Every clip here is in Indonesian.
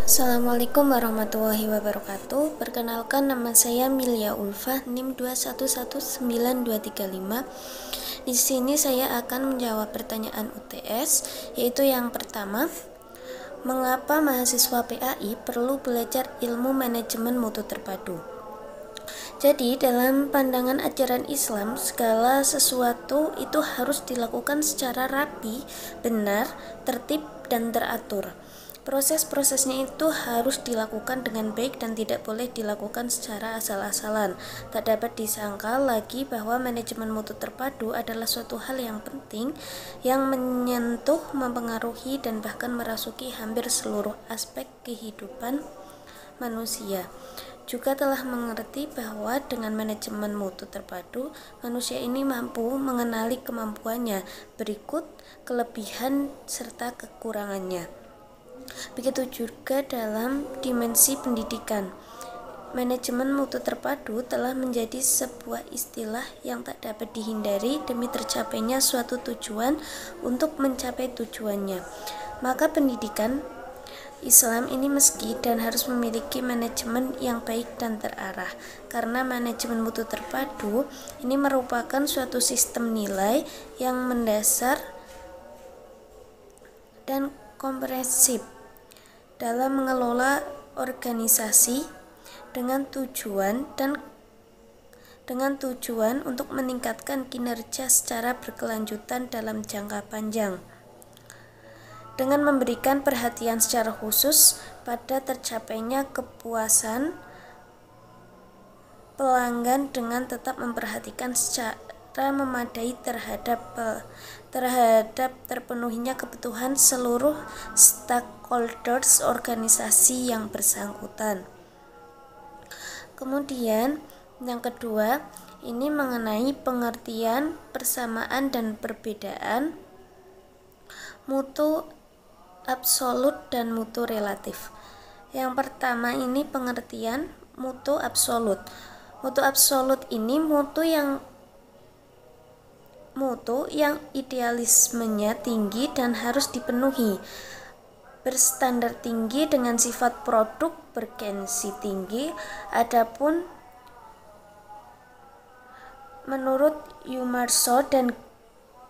Assalamualaikum warahmatullahi wabarakatuh. Perkenalkan, nama saya Milia Ulfah, NIM 2119235. Di sini saya akan menjawab pertanyaan UTS, yaitu yang pertama, mengapa mahasiswa PAI perlu belajar ilmu manajemen mutu terpadu? Jadi, dalam pandangan ajaran Islam, segala sesuatu itu harus dilakukan secara rapi, benar, tertib, dan teratur. Proses-prosesnya itu harus dilakukan dengan baik dan tidak boleh dilakukan secara asal-asalan. Tak dapat disangka lagi bahwa manajemen mutu terpadu adalah suatu hal yang penting yang menyentuh, mempengaruhi, dan bahkan merasuki hampir seluruh aspek kehidupan manusia. Juga telah mengerti bahwa dengan manajemen mutu terpadu, manusia ini mampu mengenali kemampuannya, berikut kelebihan serta kekurangannya. Begitu juga dalam dimensi pendidikan. Manajemen mutu terpadu telah menjadi sebuah istilah yang tak dapat dihindari demi tercapainya suatu tujuan untuk mencapai tujuannya. Maka pendidikan Islam ini meski dan harus memiliki manajemen yang baik dan terarah, karena manajemen mutu terpadu ini merupakan suatu sistem nilai yang mendasar dan komprehensif dalam mengelola organisasi dengan tujuan untuk meningkatkan kinerja secara berkelanjutan dalam jangka panjang, dengan memberikan perhatian secara khusus pada tercapainya kepuasan pelanggan dengan tetap memperhatikan secara memadai terhadap terpenuhinya kebutuhan seluruh stakeholders organisasi yang bersangkutan. Kemudian yang kedua, ini mengenai pengertian persamaan dan perbedaan mutu absolut dan mutu relatif. Yang pertama ini pengertian mutu absolut. Mutu absolut ini mutu yang idealismenya tinggi dan harus dipenuhi, berstandar tinggi dengan sifat produk bergengsi tinggi. Adapun menurut Yumarso dan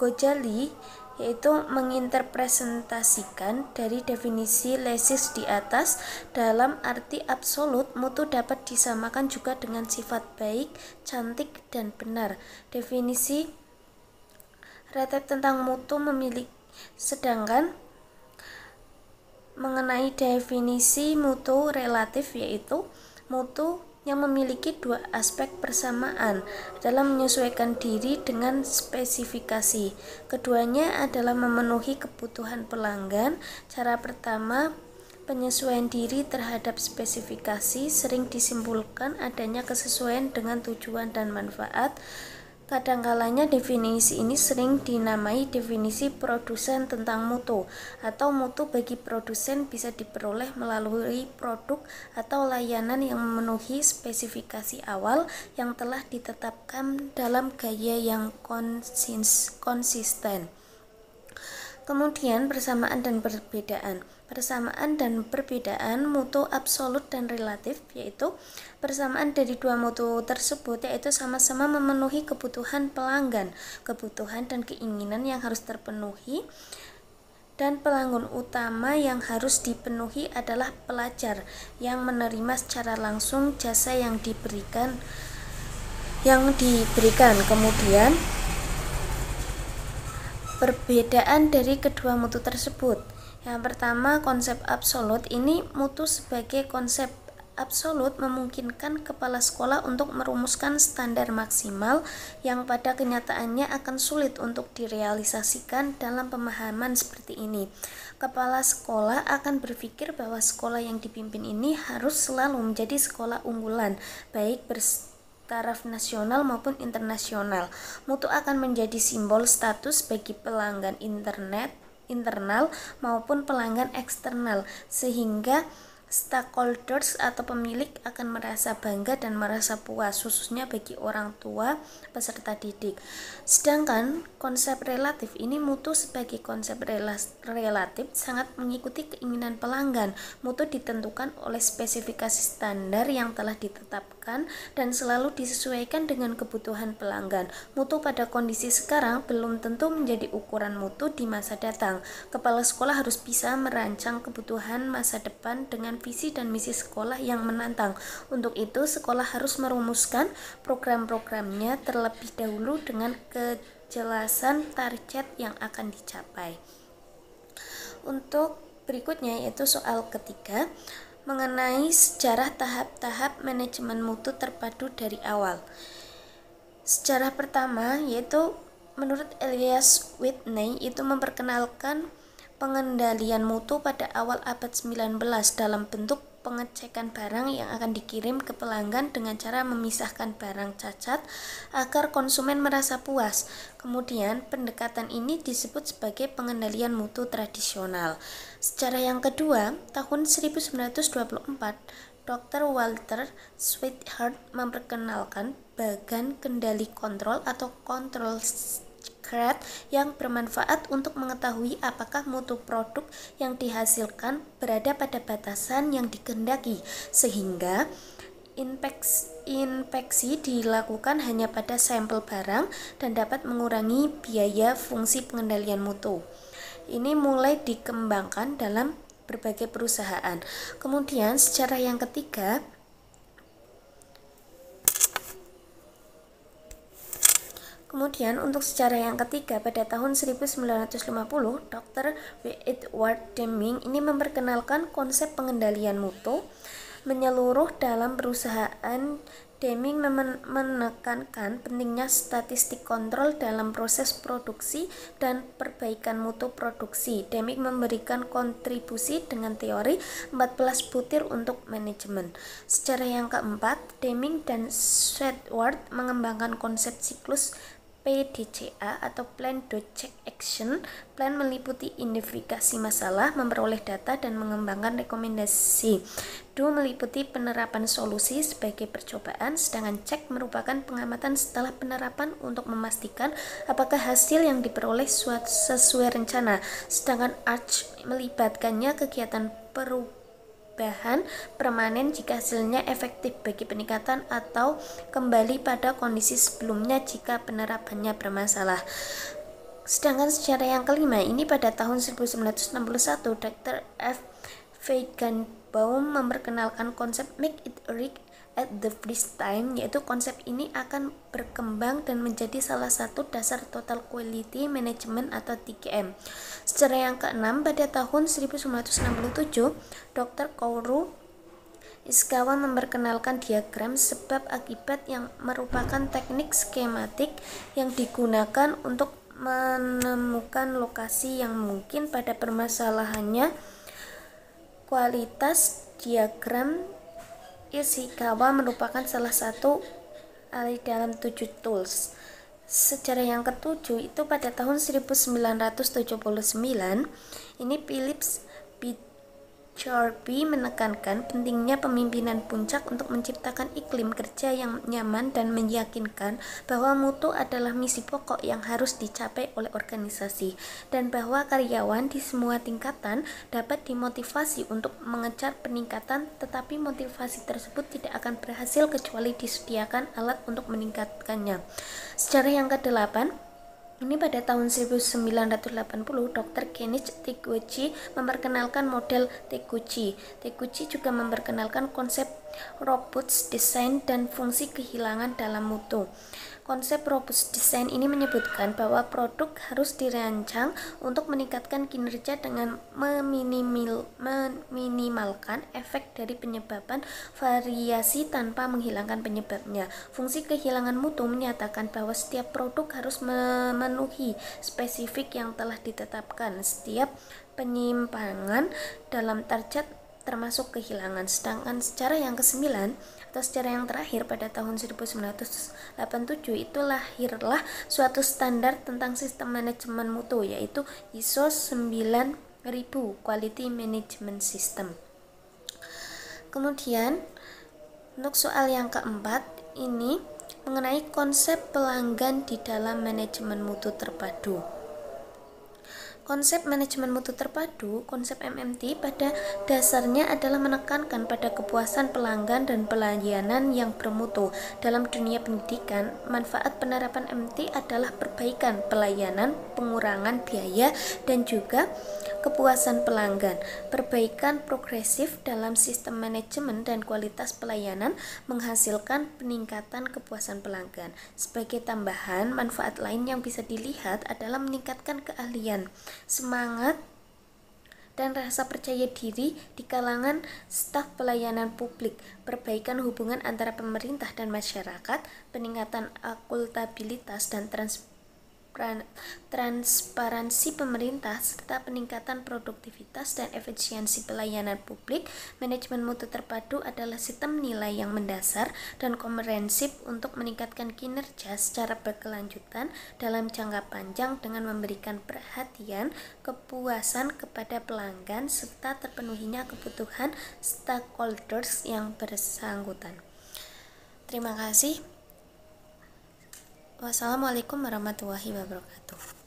Ghazali, yaitu menginterpretasikan dari definisi lesis di atas, dalam arti absolut mutu dapat disamakan juga dengan sifat baik, cantik, dan benar. Definisi relatif tentang mutu memiliki, sedangkan mengenai definisi mutu relatif, yaitu mutu yang memiliki dua aspek persamaan dalam menyesuaikan diri dengan spesifikasi. Keduanya adalah memenuhi kebutuhan pelanggan. Cara pertama, penyesuaian diri terhadap spesifikasi, sering disimpulkan adanya kesesuaian dengan tujuan dan manfaat. Kadangkalanya definisi ini sering dinamai definisi produsen tentang mutu, atau mutu bagi produsen bisa diperoleh melalui produk atau layanan yang memenuhi spesifikasi awal yang telah ditetapkan dalam gaya yang konsisten. Kemudian persamaan dan perbedaan. Persamaan dan perbedaan mutu absolut dan relatif, yaitu persamaan dari dua mutu tersebut yaitu sama-sama memenuhi kebutuhan pelanggan, kebutuhan dan keinginan yang harus terpenuhi, dan pelanggan utama yang harus dipenuhi adalah pelajar yang menerima secara langsung jasa yang diberikan. Kemudian perbedaan dari kedua mutu tersebut. Yang pertama, konsep absolut. Ini mutu sebagai konsep absolut memungkinkan kepala sekolah untuk merumuskan standar maksimal yang pada kenyataannya akan sulit untuk direalisasikan dalam pemahaman seperti ini. Kepala sekolah akan berpikir bahwa sekolah yang dipimpin ini harus selalu menjadi sekolah unggulan, baik taraf nasional maupun internasional. Mutu akan menjadi simbol status bagi pelanggan internal maupun pelanggan eksternal, sehingga Stakeholders atau pemilik akan merasa bangga dan merasa puas, khususnya bagi orang tua peserta didik. Sedangkan konsep relatif ini, mutu sebagai konsep relatif sangat mengikuti keinginan pelanggan. Mutu ditentukan oleh spesifikasi standar yang telah ditetapkan dan selalu disesuaikan dengan kebutuhan pelanggan. Mutu pada kondisi sekarang belum tentu menjadi ukuran mutu di masa datang. Kepala sekolah harus bisa merancang kebutuhan masa depan dengan visi dan misi sekolah yang menantang. Untuk itu, sekolah harus merumuskan program-programnya terlebih dahulu dengan kejelasan target yang akan dicapai. Untuk berikutnya yaitu soal ketiga, mengenai sejarah tahap-tahap manajemen mutu terpadu dari awal. Sejarah pertama yaitu menurut Elias Whitney itu memperkenalkan pengendalian mutu pada awal abad 19 dalam bentuk pengecekan barang yang akan dikirim ke pelanggan dengan cara memisahkan barang cacat agar konsumen merasa puas. Kemudian pendekatan ini disebut sebagai pengendalian mutu tradisional. Sejarah yang kedua, tahun 1924, Dr. Walter Sweetheart memperkenalkan bagan kendali kontrol atau control chart yang bermanfaat untuk mengetahui apakah mutu produk yang dihasilkan berada pada batasan yang dikehendaki, sehingga inspeksi dilakukan hanya pada sampel barang dan dapat mengurangi biaya fungsi pengendalian mutu. Ini mulai dikembangkan dalam berbagai perusahaan. Kemudian sejarah yang ketiga, pada tahun 1950, Dr. W. Edward Deming ini memperkenalkan konsep pengendalian mutu menyeluruh dalam perusahaan. Deming menekankan pentingnya statistik kontrol dalam proses produksi dan perbaikan mutu produksi. Deming memberikan kontribusi dengan teori 14 butir untuk manajemen. Sejarah yang keempat, Deming dan Sweetwater mengembangkan konsep siklus PDCA atau Plan Do Check Action. Plan meliputi identifikasi masalah, memperoleh data, dan mengembangkan rekomendasi. Do meliputi penerapan solusi sebagai percobaan, sedangkan check merupakan pengamatan setelah penerapan untuk memastikan apakah hasil yang diperoleh sesuai rencana. Sedangkan Arch melibatkannya kegiatan perubahan permanen jika hasilnya efektif bagi peningkatan atau kembali pada kondisi sebelumnya jika penerapannya bermasalah. Sedangkan sejarah yang kelima ini pada tahun 1961, Dr. F. Feigenbaum memperkenalkan konsep Make It Right at the First Time, yaitu konsep ini akan berkembang dan menjadi salah satu dasar Total Quality Management atau TQM. Sejarah yang keenam, pada tahun 1967, Dr. Kaoru Ishikawa memperkenalkan diagram sebab akibat yang merupakan teknik skematik yang digunakan untuk menemukan lokasi yang mungkin pada permasalahannya. Kualitas diagram Ishikawa merupakan salah satu ahli dalam 7 tools. Sejarah yang ketujuh itu pada tahun 1979, ini Philips Bicharby menekankan pentingnya pemimpinan puncak untuk menciptakan iklim kerja yang nyaman dan meyakinkan bahwa mutu adalah misi pokok yang harus dicapai oleh organisasi, dan bahwa karyawan di semua tingkatan dapat dimotivasi untuk mengejar peningkatan, tetapi motivasi tersebut tidak akan berhasil kecuali disediakan alat untuk meningkatkannya. Sejarah yang ke-8, ini pada tahun 1980, Dr. Kenichi Taguchi memperkenalkan model Taguchi. Taguchi juga memperkenalkan konsep robust design dan fungsi kehilangan dalam mutu. Konsep robust design ini menyebutkan bahwa produk harus dirancang untuk meningkatkan kinerja dengan meminimalkan efek dari penyebaban variasi tanpa menghilangkan penyebabnya. Fungsi kehilangan mutu menyatakan bahwa setiap produk harus memenuhi spesifik yang telah ditetapkan. Setiap penyimpangan dalam target termasuk kehilangan. Sedangkan secara yang ke-9 atau secara yang terakhir pada tahun 1987 itu lahirlah suatu standar tentang sistem manajemen mutu, yaitu ISO 9000 Quality Management System. Kemudian untuk soal yang keempat ini mengenai konsep pelanggan di dalam manajemen mutu terpadu. Konsep manajemen mutu terpadu, konsep MMT pada dasarnya adalah menekankan pada kepuasan pelanggan dan pelayanan yang bermutu. Dalam dunia pendidikan, manfaat penerapan MMT adalah perbaikan pelayanan, pengurangan biaya, dan juga kepuasan pelanggan. Perbaikan progresif dalam sistem manajemen dan kualitas pelayanan menghasilkan peningkatan kepuasan pelanggan. Sebagai tambahan, manfaat lain yang bisa dilihat adalah meningkatkan keahlian, semangat, dan rasa percaya diri di kalangan staf pelayanan publik, perbaikan hubungan antara pemerintah dan masyarakat, peningkatan akuntabilitas dan transparansi pemerintah, serta peningkatan produktivitas dan efisiensi pelayanan publik. Manajemen mutu terpadu adalah sistem nilai yang mendasar dan komprehensif untuk meningkatkan kinerja secara berkelanjutan dalam jangka panjang dengan memberikan perhatian, kepuasan kepada pelanggan, serta terpenuhinya kebutuhan stakeholders yang bersangkutan. Terima kasih. Wassalamualaikum warahmatullahi wabarakatuh.